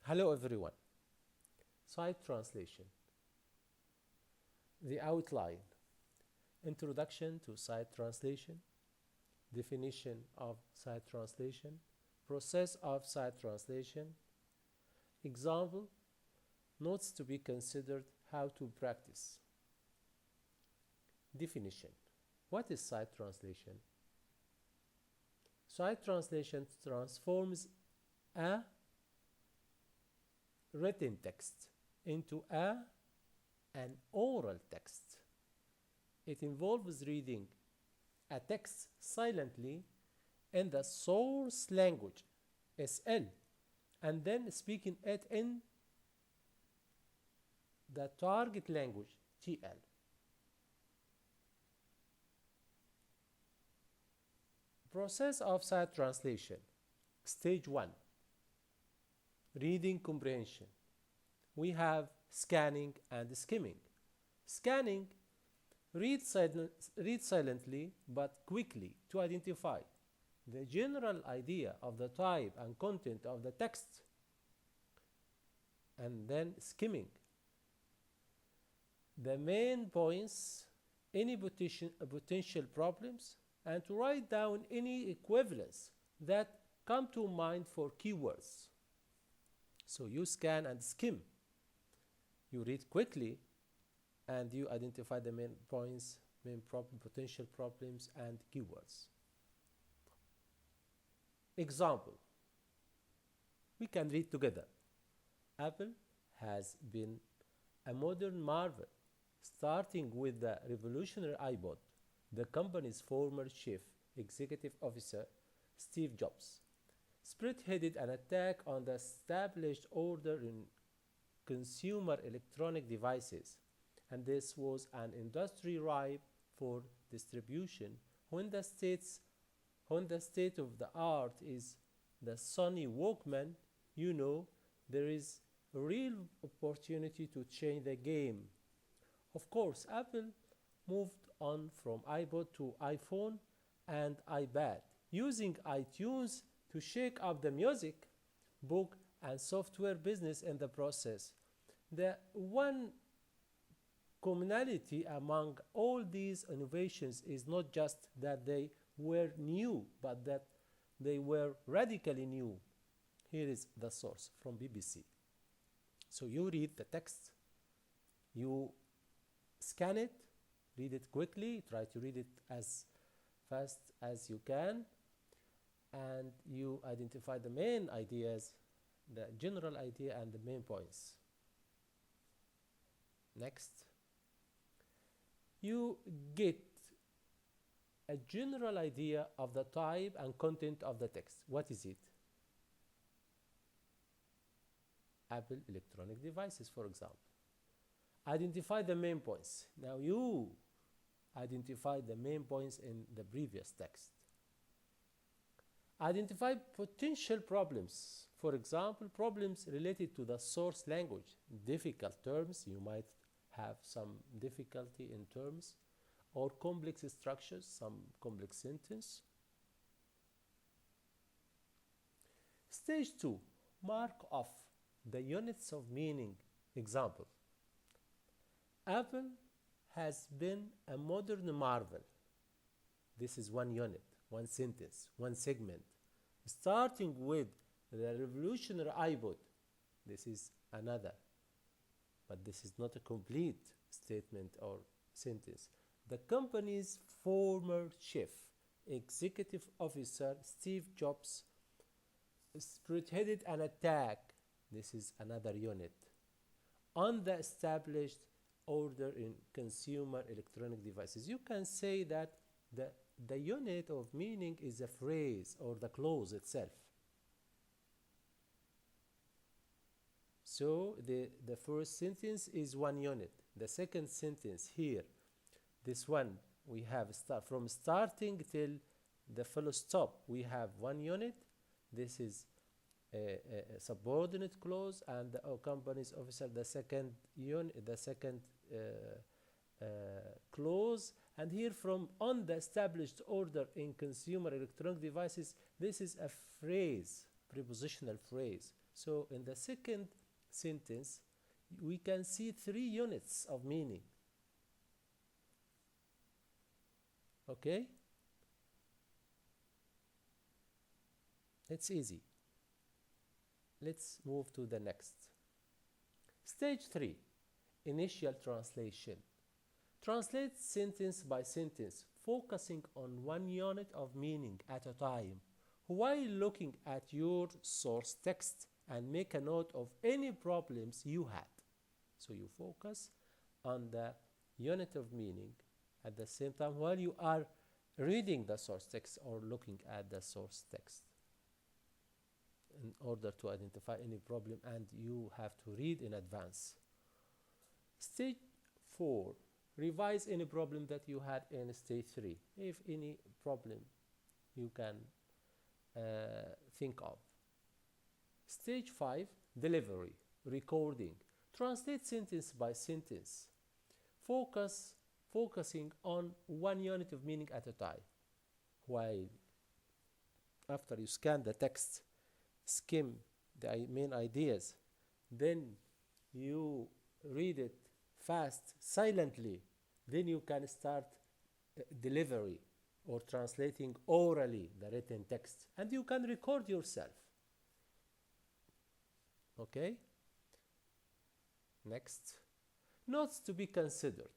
Hello everyone. Site translation. The outline. Introduction to site translation. Definition of site translation. Process of site translation. Example. Notes to be considered. How to practice. Definition. What is site translation? Site translation transforms a written text into an oral text. It involves reading a text silently in the source language SL and then speaking it in the target language TL. Process of site translation. Stage 1. Reading comprehension. We have scanning and skimming. Scanning, read silently but quickly to identify the general idea of the type and content of the text. And then skimming, the main points, any potential problems, and to write down any equivalents that come to mind for keywords. So you scan and skim. You read quickly and you identify the main points, potential problems, and keywords. Example. We can read together. Apple has been a modern marvel, starting with the revolutionary iPod. The company's former chief executive officer, Steve Jobs, spearheaded an attack on the established order in consumer electronic devices, and this was an industry ripe for distribution when the state of the art is the Sony Walkman. There is a real opportunity to change the game. Of course, Apple moved on from iPod to iPhone and iPad, using iTunes to shake up the music, book, and software business in the process. The one commonality among all these innovations is not just that they were new, but that they were radically new. Here is the source from BBC. So you read the text, you scan it, read it quickly, try to read it as fast as you can, and you identify the main ideas, the general idea, and the main points. Next, you get a general idea of the type and content of the text. What is it? Apple electronic devices, for example. Identify the main points. Now you identify the main points in the previous text. Identify potential problems. For example, problems related to the source language. Difficult terms, you might have some difficulty in terms, or complex structures, some complex sentence. Stage 2, mark off the units of meaning. Example. Apple has been a modern marvel. This is one unit, one sentence, one segment. Starting with the revolutionary iPod. This is another. But this is not a complete statement or sentence. The company's former chief executive officer, Steve Jobs, spearheaded an attack. This is another unit. On the established order in consumer electronic devices. You can say that the unit of meaning is a phrase or the clause itself. So the first sentence is one unit. The second sentence here, this one, we have from starting till the full stop, we have one unit. This is a subordinate clause, and the company's officer, the second unit, the second clause. And here from on the established order in consumer electronic devices, this is a phrase, prepositional phrase. So in the second sentence, we can see 3 units of meaning. Okay? It's easy. Let's move to the next. Stage 3, initial translation. Translate sentence by sentence, focusing on 1 unit of meaning at a time, while looking at your source text, and make a note of any problems you had. So you focus on the unit of meaning at the same time while you are reading the source text or looking at the source text, in order to identify any problem, and you have to read in advance. Stage 4, revise any problem that you had in stage 3, if any problem you can think of. Stage 5, delivery, recording. Translate sentence by sentence, focusing on 1 unit of meaning at a time, while after you scan the text, skim the main ideas, then you read it fast, silently, then you can start delivery or translating orally the written text, and you can record yourself. Okay? Next, notes to be considered.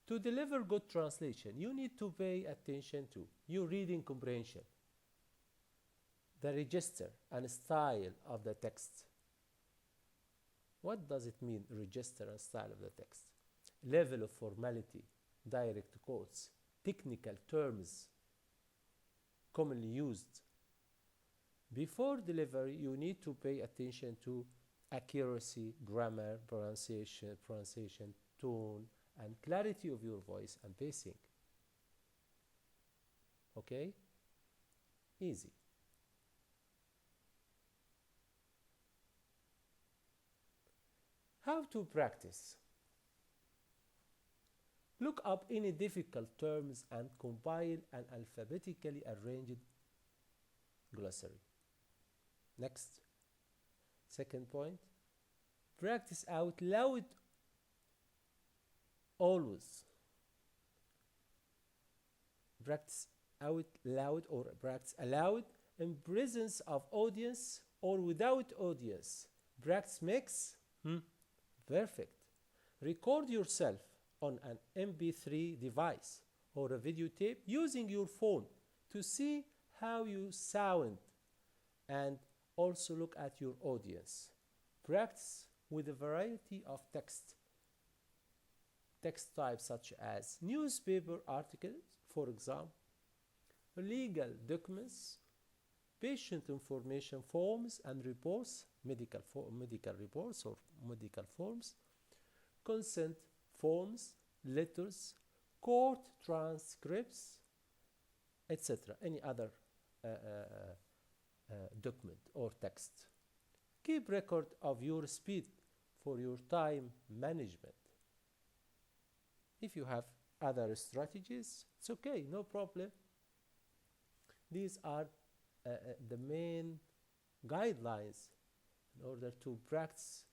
To deliver good translation, you need to pay attention to your reading comprehension, the register and style of the text. What does it mean, register and style of the text? Level of formality, direct quotes, technical terms commonly used. Before delivery, you need to pay attention to accuracy, grammar, pronunciation, tone, and clarity of your voice and pacing. Okay? Easy. How to practice? Look up any difficult terms and compile an alphabetically arranged glossary. Next, second point, practice out loud always. Practice out loud or practice aloud in presence of audience or without audience. Practice makes perfect. Record yourself on an MP3 device or a videotape using your phone to see how you sound, and also look at your audience. Practice with a variety of text types such as newspaper articles, for example, legal documents, patient information forms and reports, medical reports or medical forms, consent forms, letters, court transcripts, etc. Any other document or text. Keep record of your speed for your time management. If you have other strategies, it's okay, no problem. These are the main guidelines in order to practice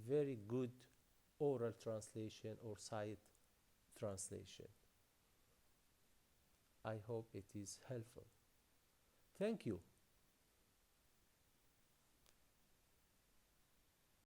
very good oral translation or sight translation. I hope it is helpful. Thank you.